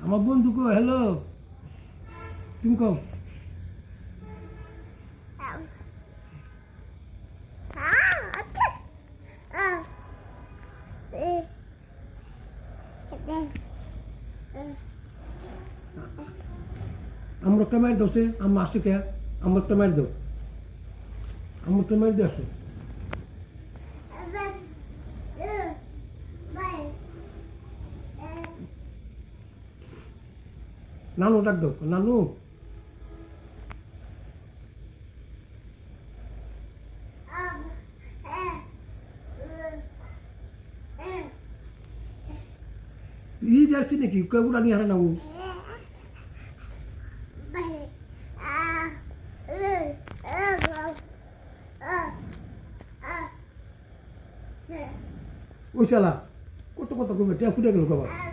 আমার বন্ধু কো হ্যালো তুমি কও আমার একটা মার দাও সে আম্মা আসছে কে আমার একটা মার দাও আমার একটা মার দিয়ে আসো নানু ডাক দাও নানু ই যাচ্ছি নাকি কেবল আনি হারা নাও ওই শালা কত কত কমে ফুটে গেল কবার